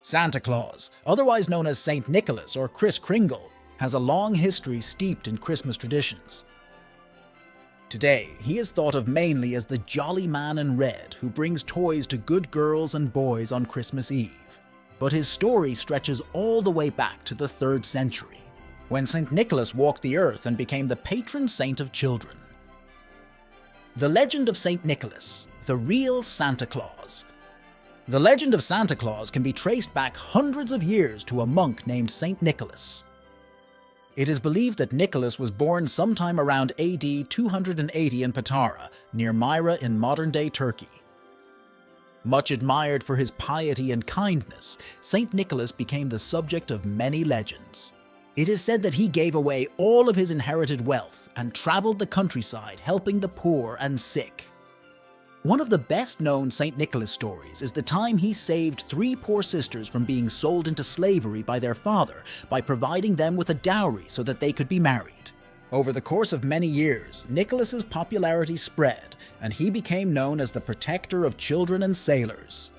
Santa Claus, otherwise known as Saint Nicholas or Kris Kringle, has a long history steeped in Christmas traditions. Today, he is thought of mainly as the jolly man in red who brings toys to good girls and boys on Christmas Eve. But his story stretches all the way back to the 3rd century, when Saint Nicholas walked the earth and became the patron saint of children. The legend of Saint Nicholas, the real Santa Claus. The legend of Santa Claus can be traced back hundreds of years to a monk named Saint Nicholas. It is believed that Nicholas was born sometime around AD 280 in Patara, near Myra in modern-day Turkey. Much admired for his piety and kindness, Saint Nicholas became the subject of many legends. It is said that he gave away all of his inherited wealth and traveled the countryside helping the poor and sick. One of the best-known Saint Nicholas stories is the time he saved 3 poor sisters from being sold into slavery by their father by providing them with a dowry so that they could be married. Over the course of many years, Nicholas's popularity spread, and he became known as the protector of children and sailors.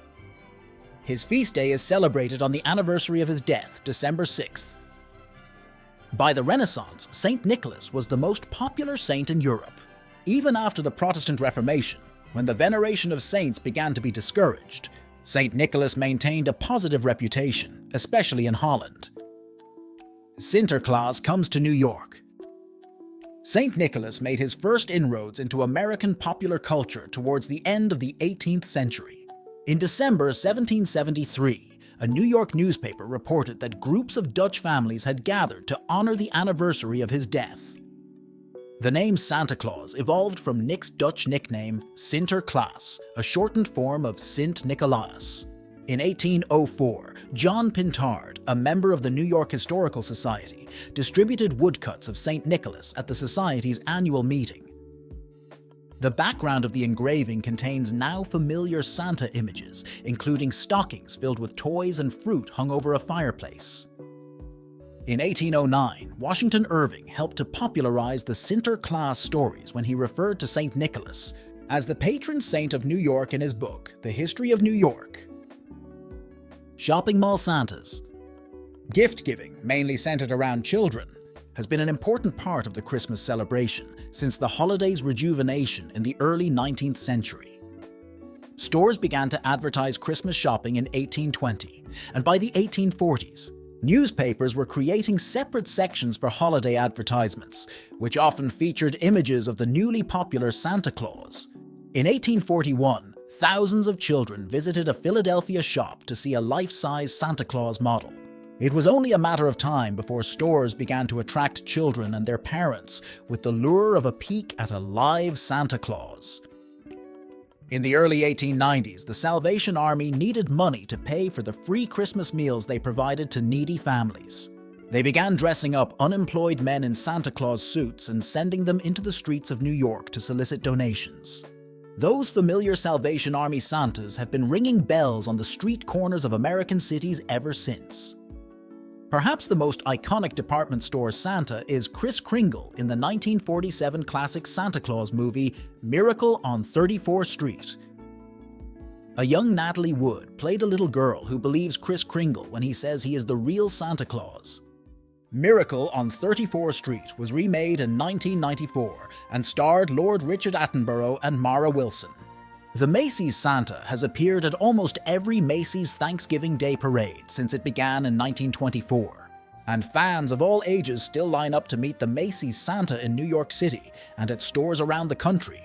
His feast day is celebrated on the anniversary of his death, December 6th. By the Renaissance, Saint Nicholas was the most popular saint in Europe. Even after the Protestant Reformation, when the veneration of saints began to be discouraged, Saint Nicholas maintained a positive reputation, especially in Holland. Sinterklaas comes to New York. Saint Nicholas made his first inroads into American popular culture towards the end of the 18th century. In December 1773, a New York newspaper reported that groups of Dutch families had gathered to honor the anniversary of his death. The name Santa Claus evolved from Nick's Dutch nickname Sinterklaas, a shortened form of Sint Nicolaas. In 1804, John Pintard, a member of the New York Historical Society, distributed woodcuts of St. Nicholas at the Society's annual meeting. The background of the engraving contains now familiar Santa images, including stockings filled with toys and fruit hung over a fireplace. In 1809, Washington Irving helped to popularize the Sinterklaas stories when he referred to St. Nicholas as the patron saint of New York in his book, The History of New York. Shopping mall Santas. Gift-giving, mainly centered around children, has been an important part of the Christmas celebration since the holiday's rejuvenation in the early 19th century. Stores began to advertise Christmas shopping in 1820, and by the 1840s, newspapers were creating separate sections for holiday advertisements, which often featured images of the newly popular Santa Claus. In 1841, thousands of children visited a Philadelphia shop to see a life-size Santa Claus model. It was only a matter of time before stores began to attract children and their parents with the lure of a peek at a live Santa Claus. In the early 1890s, the Salvation Army needed money to pay for the free Christmas meals they provided to needy families. They began dressing up unemployed men in Santa Claus suits and sending them into the streets of New York to solicit donations. Those familiar Salvation Army Santas have been ringing bells on the street corners of American cities ever since. Perhaps the most iconic department store Santa is Kris Kringle in the 1947 classic Santa Claus movie Miracle on 34th Street. A young Natalie Wood played a little girl who believes Kris Kringle when he says he is the real Santa Claus. Miracle on 34th Street was remade in 1994 and starred Lord Richard Attenborough and Mara Wilson. The Macy's Santa has appeared at almost every Macy's Thanksgiving Day parade since it began in 1924, and fans of all ages still line up to meet the Macy's Santa in New York City and at stores around the country,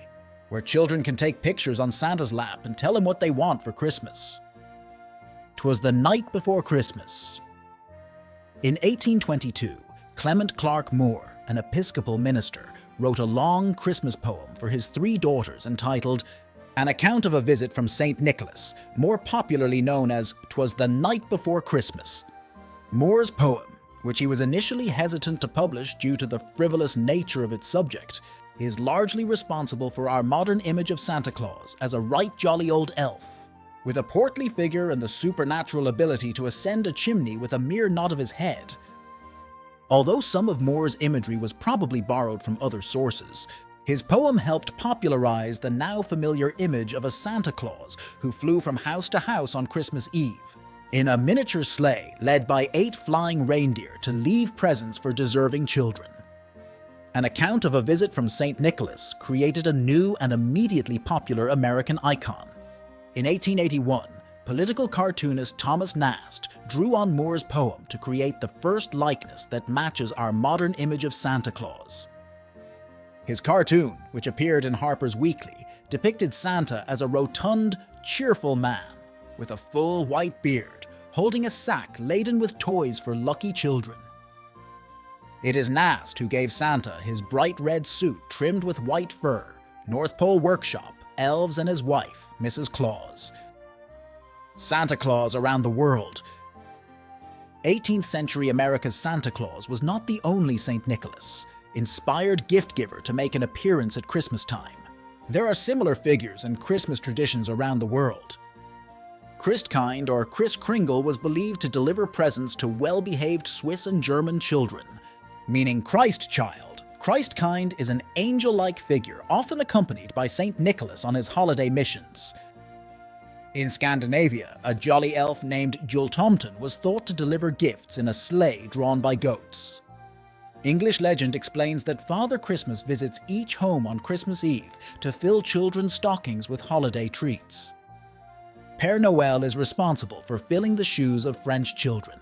where children can take pictures on Santa's lap and tell him what they want for Christmas. 'Twas the night before Christmas. In 1822, Clement Clark Moore, an Episcopal minister, wrote a long Christmas poem for his 3 daughters entitled An Account of a Visit from St. Nicholas, more popularly known as "'Twas the Night Before Christmas." Moore's poem, which he was initially hesitant to publish due to the frivolous nature of its subject, is largely responsible for our modern image of Santa Claus as a right jolly old elf, with a portly figure and the supernatural ability to ascend a chimney with a mere nod of his head. Although some of Moore's imagery was probably borrowed from other sources, his poem helped popularize the now familiar image of a Santa Claus who flew from house to house on Christmas Eve. in a miniature sleigh led by 8 flying reindeer to leave presents for deserving children. An account of a visit from St. Nicholas created a new and immediately popular American icon. In 1881, political cartoonist Thomas Nast drew on Moore's poem to create the first likeness that matches our modern image of Santa Claus. His cartoon, which appeared in Harper's Weekly, depicted Santa as a rotund, cheerful man with a full white beard, holding a sack laden with toys for lucky children. It is Nast who gave Santa his bright red suit trimmed with white fur, North Pole Workshop, elves and his wife, Mrs. Claus. Santa Claus around the world. 18th century America's Santa Claus was not the only St. Nicholas, inspired gift giver to make an appearance at Christmas time. There are similar figures and Christmas traditions around the world. Christkind or Kris Kringle was believed to deliver presents to well-behaved Swiss and German children, meaning Christ child. Christkind is an angel-like figure often accompanied by St. Nicholas on his holiday missions. In Scandinavia, a jolly elf named Jultomten was thought to deliver gifts in a sleigh drawn by goats. English legend explains that Father Christmas visits each home on Christmas Eve to fill children's stockings with holiday treats. Père Noël is responsible for filling the shoes of French children.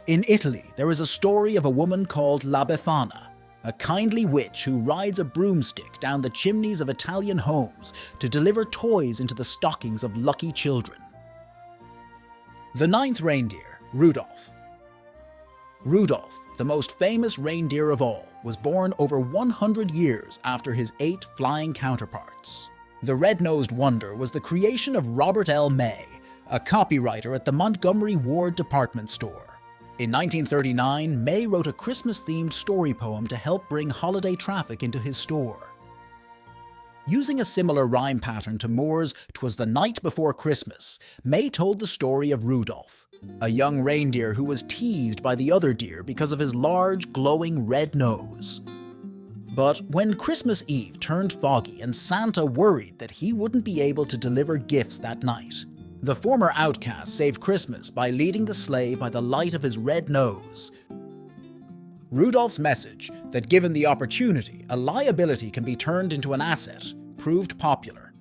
In Italy, there is a story of a woman called La Befana, a kindly witch who rides a broomstick down the chimneys of Italian homes to deliver toys into the stockings of lucky children. The 9th reindeer, Rudolph. Rudolph, the most famous reindeer of all, was born over 100 years after his 8 flying counterparts. The red-nosed wonder was the creation of Robert L. May, a copywriter at the Montgomery Ward department store. In 1939, May wrote a Christmas-themed story poem to help bring holiday traffic into his store. Using a similar rhyme pattern to Moore's "'Twas the Night Before Christmas," May told the story of Rudolph, a young reindeer who was teased by the other deer because of his large, glowing red nose. But when Christmas Eve turned foggy and Santa worried that he wouldn't be able to deliver gifts that night, the former outcast saved Christmas by leading the sleigh by the light of his red nose. Rudolph's message that given the opportunity, a liability can be turned into an asset proved popular.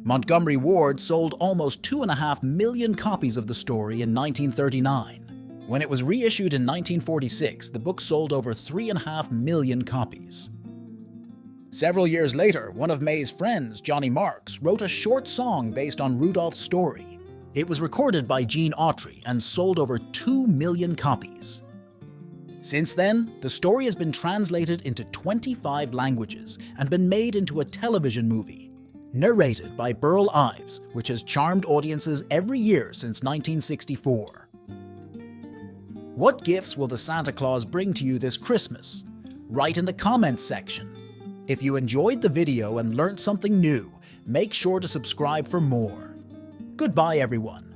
Montgomery Ward sold almost 2.5 million copies of the story in 1939. When it was reissued in 1946, the book sold over 3.5 million copies. Several years later, one of May's friends, Johnny Marks, wrote a short song based on Rudolph's story. It was recorded by Gene Autry and sold over 2 million copies. Since then, the story has been translated into 25 languages and been made into a television movie, narrated by Burl Ives, which has charmed audiences every year since 1964. What gifts will the Santa Claus bring to you this Christmas? Write in the comments section. If you enjoyed the video and learned something new, make sure to subscribe for more. Goodbye, everyone.